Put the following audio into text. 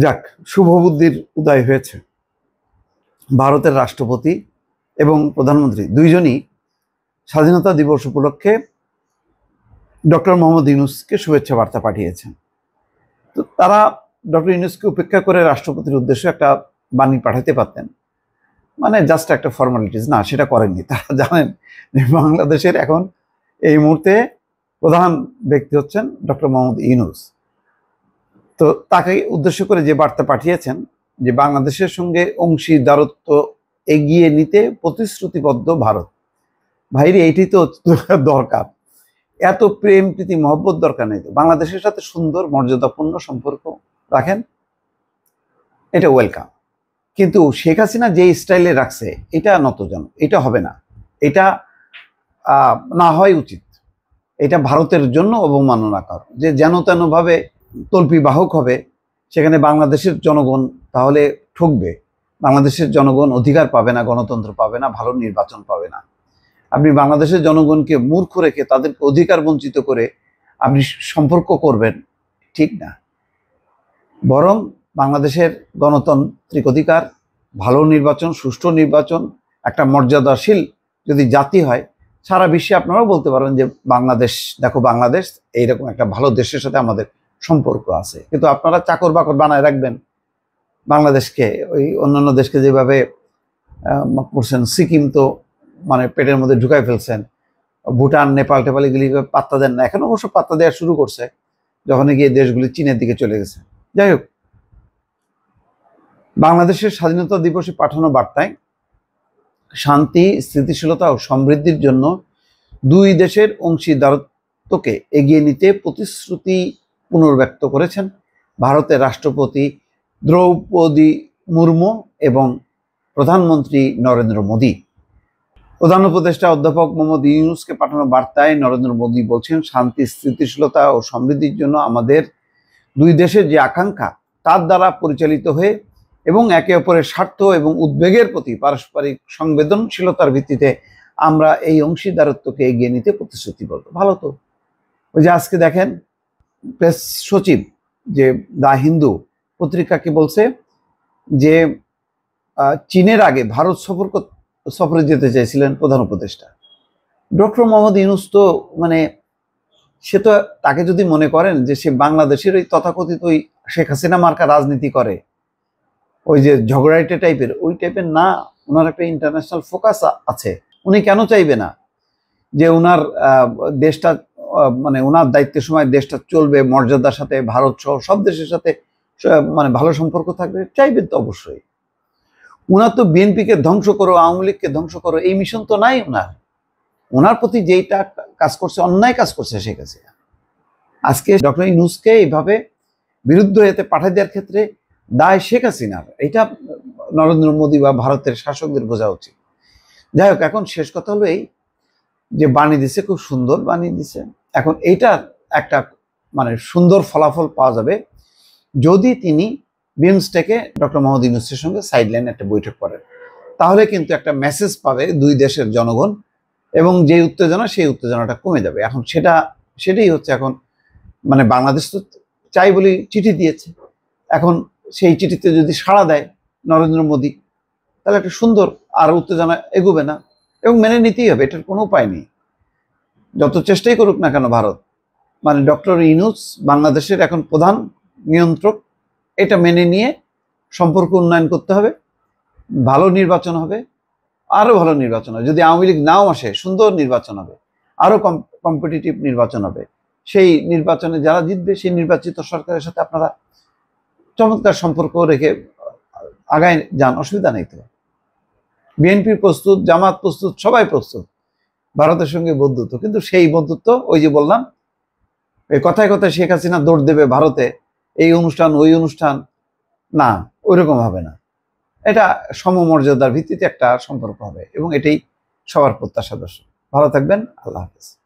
যাক, শুভ বুদ্ধির উদয় হয়েছে। ভারতের রাষ্ট্রপতি এবং প্রধানমন্ত্রী দুইজনই স্বাধীনতা দিবস উপলক্ষে ডক্টর মোহাম্মদ ইউনূসকে শুভেচ্ছা বার্তা পাঠিয়েছেন। তো তারা ডক্টর ইউনূসকে উপেক্ষা করে রাষ্ট্রপতির উদ্দেশ্যে একটা বাণী পাঠাতে পারতেন, মানে জাস্ট একটা ফর্মালিটিস। না, সেটা করেননি। তারা জানেন যে বাংলাদেশের এখন এই মুহূর্তে প্রধান ব্যক্তি হচ্ছেন ডক্টর মোহাম্মদ ইউনূস। তো তাকে উদ্দেশ্য করে যে বার্তা পাঠিয়েছেন যে বাংলাদেশের সঙ্গে অংশীদারত্ব এগিয়ে নিতে প্রতিশ্রুতিবদ্ধ ভারত। ভাইরে, এইটাই তো দরকার। এত প্রেম প্রীতি মহব্বত দরকার নেই তো। বাংলাদেশের সাথে সুন্দর মর্যাদাপূর্ণ সম্পর্ক রাখেন, এটা ওয়েলকাম। কিন্তু শেখ হাসিনা যে স্টাইলে রাখছে এটা নতজন, এটা হবে না। এটা না হয় উচিত। এটা ভারতের জন্য অবমাননাকর যে যেন তেন ভাবে তল্পি বাহক হবে, সেখানে বাংলাদেশের জনগণ তাহলে ঠকবে। বাংলাদেশের জনগণ অধিকার পাবে না, গণতন্ত্র পাবে না, ভালো নির্বাচন পাবে না। আপনি বাংলাদেশের জনগণকে মূর্খ রেখে তাদেরকে অধিকার বঞ্চিত করে আপনি সম্পর্ক করবেন, ঠিক না। বরং বাংলাদেশের গণতান্ত্রিক অধিকার, ভালো নির্বাচন, সুষ্ঠু নির্বাচন, একটা মর্যাদাশীল যদি জাতি হয়, সারা বিশ্বে আপনারাও বলতে পারেন যে বাংলাদেশ, দেখো বাংলাদেশ এইরকম একটা ভালো দেশের সাথে আমাদের সম্পর্ক আছে। কিন্তু আপনারা চাকর বাকর বানায় রাখবেন বাংলাদেশকে, ওই অন্যান্য দেশকে যেভাবে করছেন। সিকিম তো মানে পেটের মধ্যে ঢুকাই ফেলছেন। ভুটান, নেপাল টেপাল এগুলি পাত্তা দেন না। এখন অবশ্য পাত্তা দেওয়া শুরু করছে যখন গিয়ে দেশগুলি চীনের দিকে চলে গেছে। যাই হোক, বাংলাদেশের স্বাধীনতা দিবসে পাঠানো বার্তায় শান্তি, স্থিতিশীলতা ও সমৃদ্ধির জন্য দুই দেশের অংশীদারত্বকে এগিয়ে নিতে প্রতিশ্রুতি পুনর্ব্যক্ত করেছেন ভারতের রাষ্ট্রপতি দ্রৌপদী মুর্মু এবং প্রধানমন্ত্রী নরেন্দ্র মোদী। প্রধান উপদেষ্টা অধ্যাপক মোহাম্মদ ইউনূসকে পাঠানো বার্তায় নরেন্দ্র মোদী বলছেন, শান্তি, স্থিতিশীলতা ও সমৃদ্ধির জন্য আমাদের দুই দেশের যে আকাঙ্ক্ষা তার দ্বারা পরিচালিত হয়ে এবং একে অপরের স্বার্থ এবং উদ্বেগের প্রতি পারস্পরিক সংবেদনশীলতার ভিত্তিতে আমরা এই অংশীদারত্বকে এগিয়ে নিতে প্রতিশ্রুতিবদ্ধ। ভালো তো। ওই যে আজকে দেখেন প্রেস সচিব যে দা হিন্দু পত্রিকাকে বলছে যে চীনের আগে ভারত সফরে যেতে চাইছিলেন প্রধান উপদেষ্টা ডক্টর মোহাম্মদ ইউনূস। তো মানে সে তো, তাকে যদি মনে করেন যে সে বাংলাদেশের ওই তথাকথিত ওই শেখ হাসিনা মার্কা রাজনীতি করে, ওই যে ঝগড়াইটে টাইপের, ওই টাইপের না। ওনার একটা ইন্টারন্যাশনাল ফোকাস আছে। উনি কেন চাইবে না যে ওনার দেশটা, মানে ওনার দায়িত্বের সময় দেশটা চলবে মর্যাদার সাথে, ভারত সহ সব দেশের সাথে মানে ভালো সম্পর্ক থাকবে? চাইবেন তো অবশ্যই। ওনার তো বিএনপিকে ধ্বংস করো, আওয়ামী লীগকে ধ্বংস করো, এই মিশন তো নাই ওনার। ওনার প্রতি যেইটা কাজ করছে, অন্যায় কাজ করছে শেখ হাসিনা। আজকে ডক্টর ইউনূসকে এইভাবে বিরুদ্ধ এতে পাঠিয়ে দেওয়ার ক্ষেত্রে দায় শেখ হাসিনার, এটা নরেন্দ্র মোদী বা ভারতের শাসকদের বোঝা উচিত। যাই হোক, এখন শেষ কথা হলো এই যে বাণী দিছে, খুব সুন্দর বাণী দিছে। এখন এইটার একটা মানে সুন্দর ফলাফল পাওয়া যাবে যদি তিনি বিমস্টেকে ডক্টর মোহাম্মদ ইউনূসের সঙ্গে সাইডলাইনে একটা বৈঠক করেন। তাহলে কিন্তু একটা মেসেজ পাবে দুই দেশের জনগণ, এবং যে উত্তেজনা, সেই উত্তেজনাটা কমে যাবে। এখন সেটাই হচ্ছে এখন, মানে বাংলাদেশ তো চাই বলে চিঠি দিয়েছে। এখন সেই চিঠিতে যদি সাড়া দেয় নরেন্দ্র মোদী, তাহলে একটা সুন্দর, আর উত্তেজনা এগোবে না, এবং মেনে নিতেই হবে, এটার কোনো উপায় নেই। যত চেষ্টাই করুক না কেন ভারত, মানে ডক্টর ইউনূস বাংলাদেশের এখন প্রধান নিয়ন্ত্রক, এটা মেনে নিয়ে সম্পর্ক উন্নয়ন করতে হবে। ভালো নির্বাচন হবে, আরো ভালো নির্বাচন হবে। যদি আওয়ামী লীগ নাও আসে, সুন্দর নির্বাচন হবে, আরো কম্পিটিটিভ নির্বাচন হবে। সেই নির্বাচনে যারা জিতবে, সেই নির্বাচিত সরকারের সাথে আপনারা চমৎকার সম্পর্ক রেখে আগায় যান, অসুবিধা নেই তো। বিএনপি প্রস্তুত, জামাত প্রস্তুত, সবাই প্রস্তুত ভারতের সঙ্গে বন্ধুত্ব। কিন্তু সেই বন্ধুত্ব, ওই যে বললাম, এই কথায় কথায় শেখ হাসিনা দৌড় দেবে ভারতে, এই অনুষ্ঠান ওই অনুষ্ঠান, না, ওইরকম হবে না। এটা সমমর্যাদার ভিত্তিতে একটা সম্পর্ক হবে, এবং এটাই সবার প্রত্যাশা। ভালো থাকবেন। আল্লাহ হাফেজ।